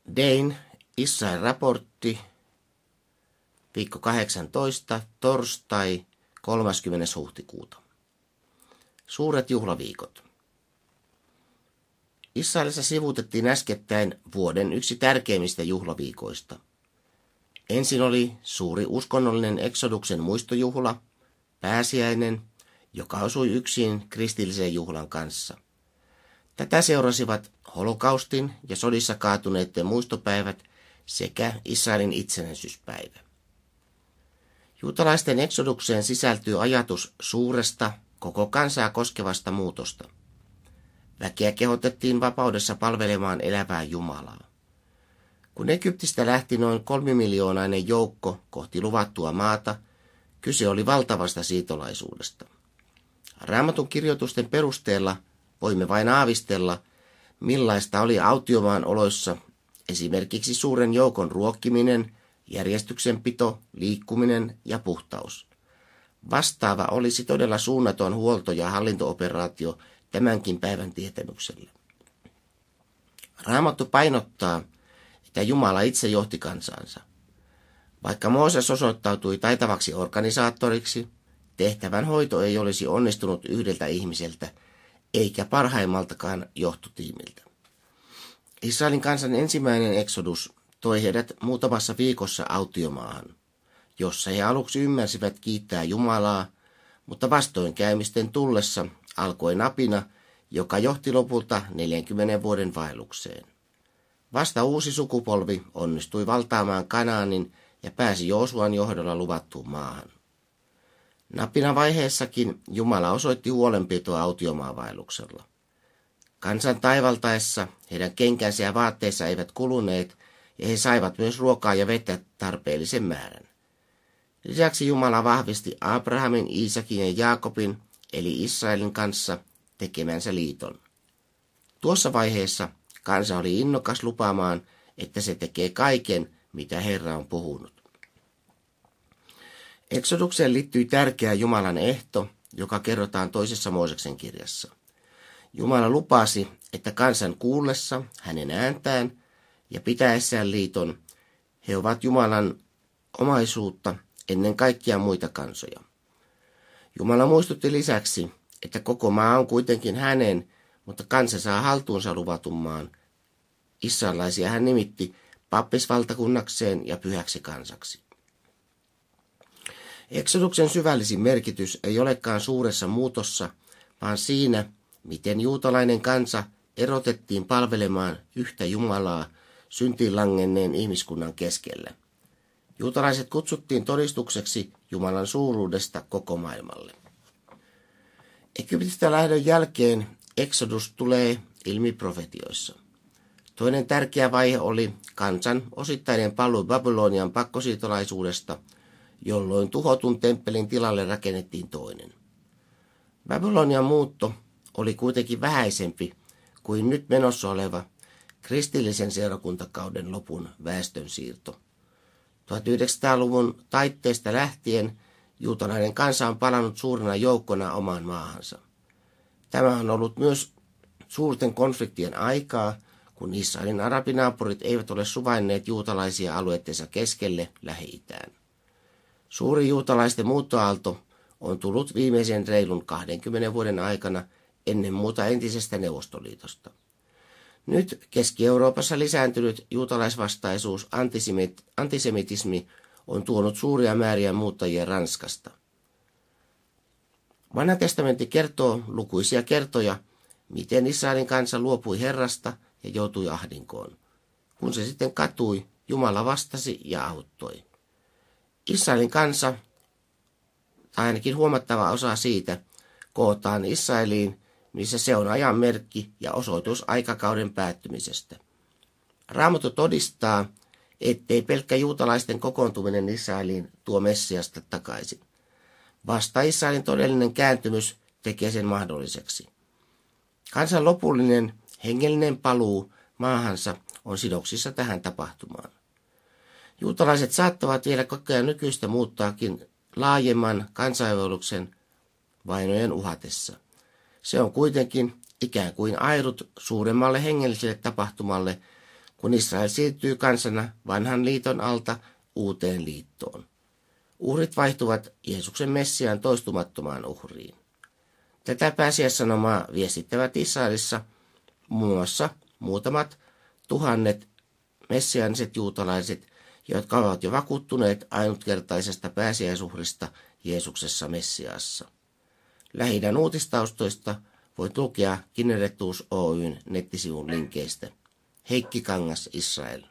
Dane, Israel-raportti, viikko 18, torstai 30. huhtikuuta. Suuret juhlaviikot. Israelissa sivuutettiin äskettäin vuoden yksi tärkeimmistä juhlaviikoista. Ensin oli suuri uskonnollinen Exoduksen muistojuhla, pääsiäinen, joka osui yksin kristillisen juhlan kanssa. Tätä seurasivat holokaustin ja sodissa kaatuneiden muistopäivät sekä Israelin itsenäisyyspäivä. Juutalaisten Exodukseen sisältyy ajatus suuresta, koko kansaa koskevasta muutosta. Väkeä kehotettiin vapaudessa palvelemaan elävää Jumalaa. Kun Egyptistä lähti noin 3-miljoonainen joukko kohti luvattua maata, kyse oli valtavasta siirtolaisuudesta. Raamatun kirjoitusten perusteella voimme vain aavistella, millaista oli autiomaan oloissa esimerkiksi suuren joukon ruokkiminen, järjestyksenpito, liikkuminen ja puhtaus. Vastaava olisi todella suunnaton huolto- ja hallinto-operaatio tämänkin päivän tietämyksellä. Raamattu painottaa, että Jumala itse johti kansansa. Vaikka Mooses osoittautui taitavaksi organisaattoriksi, tehtävän hoito ei olisi onnistunut yhdeltä ihmiseltä, eikä parhaimmaltakaan johtutiimiltä. Israelin kansan ensimmäinen eksodus toi heidät muutamassa viikossa autiomaahan, jossa he aluksi ymmärsivät kiittää Jumalaa, mutta vastoinkäymisten tullessa alkoi napina, joka johti lopulta 40 vuoden vaellukseen. Vasta uusi sukupolvi onnistui valtaamaan Kanaanin ja pääsi Joosuan johdolla luvattuun maahan. Napina vaiheessakin Jumala osoitti huolenpitoa autiomaavaelluksella. Kansan taivaltaessa heidän kenkänsä ja vaatteensa eivät kuluneet, ja he saivat myös ruokaa ja vettä tarpeellisen määrän. Lisäksi Jumala vahvisti Abrahamin, Iisakin ja Jaakobin, eli Israelin kanssa, tekemänsä liiton. Tuossa vaiheessa kansa oli innokas lupaamaan, että se tekee kaiken, mitä Herra on puhunut. Exodukseen liittyi tärkeä Jumalan ehto, joka kerrotaan toisessa Mooseksen kirjassa. Jumala lupasi, että kansan kuullessa hänen ääntään ja pitäessään liiton, he ovat Jumalan omaisuutta ennen kaikkia muita kansoja. Jumala muistutti lisäksi, että koko maa on kuitenkin hänen, mutta kansa saa haltuunsa luvatun maan. Israelaisia hän nimitti pappisvaltakunnakseen ja pyhäksi kansaksi. Exoduksen syvällisin merkitys ei olekaan suuressa muutossa, vaan siinä, miten juutalainen kansa erotettiin palvelemaan yhtä Jumalaa syntiin langenneen ihmiskunnan keskellä. Juutalaiset kutsuttiin todistukseksi Jumalan suuruudesta koko maailmalle. Egyptistä lähdön jälkeen Exodus tulee ilmi profetioissa. Toinen tärkeä vaihe oli kansan osittainen paluu Babylonian pakkosiirtolaisuudesta, jolloin tuhotun temppelin tilalle rakennettiin toinen. Babylonian muutto oli kuitenkin vähäisempi kuin nyt menossa oleva kristillisen seurakuntakauden lopun väestönsiirto. 1900-luvun taitteesta lähtien juutalainen kansa on palannut suurena joukkona omaan maahansa. Tämä on ollut myös suurten konfliktien aikaa, kun Israelin arabinaapurit eivät ole suvainneet juutalaisia alueittensa keskelle Lähi-itään. Suuri juutalaisten muuttoaalto on tullut viimeisen reilun 20 vuoden aikana ennen muuta entisestä Neuvostoliitosta. Nyt Keski-Euroopassa lisääntynyt juutalaisvastaisuus, antisemitismi on tuonut suuria määriä muuttajia Ranskasta. Vanha testamentti kertoo lukuisia kertoja, miten Israelin kansa luopui Herrasta ja joutui ahdinkoon. Kun se sitten katui, Jumala vastasi ja auttoi. Israelin kansa, tai ainakin huomattava osa siitä, kootaan Israeliin, missä se on ajan merkki ja osoitus aikakauden päättymisestä. Raamattu todistaa, ettei pelkkä juutalaisten kokoontuminen Israeliin tuo Messiasta takaisin. Vasta Israelin todellinen kääntymys tekee sen mahdolliseksi. Kansan lopullinen hengellinen paluu maahansa on sidoksissa tähän tapahtumaan. Juutalaiset saattavat vielä kokea nykyistä muuttaakin laajemman kansainvaelluksen vainojen uhatessa. Se on kuitenkin ikään kuin airut suuremmalle hengelliselle tapahtumalle, kun Israel siirtyy kansana vanhan liiton alta uuteen liittoon. Uhrit vaihtuvat Jeesuksen Messiaan toistumattomaan uhriin. Tätä pääsiäissanomaa viestittävät Israelissa muun muassa muutamat tuhannet messiaaniset juutalaiset, jotka ovat jo vakuuttuneet ainutkertaisesta pääsiäisuhrista Jeesuksessa Messiaassa. Lähi-idän uutistaustoista voit lukea Kinnerettuus Oyn nettisivun linkeistä. Heikki Kangas, Israel.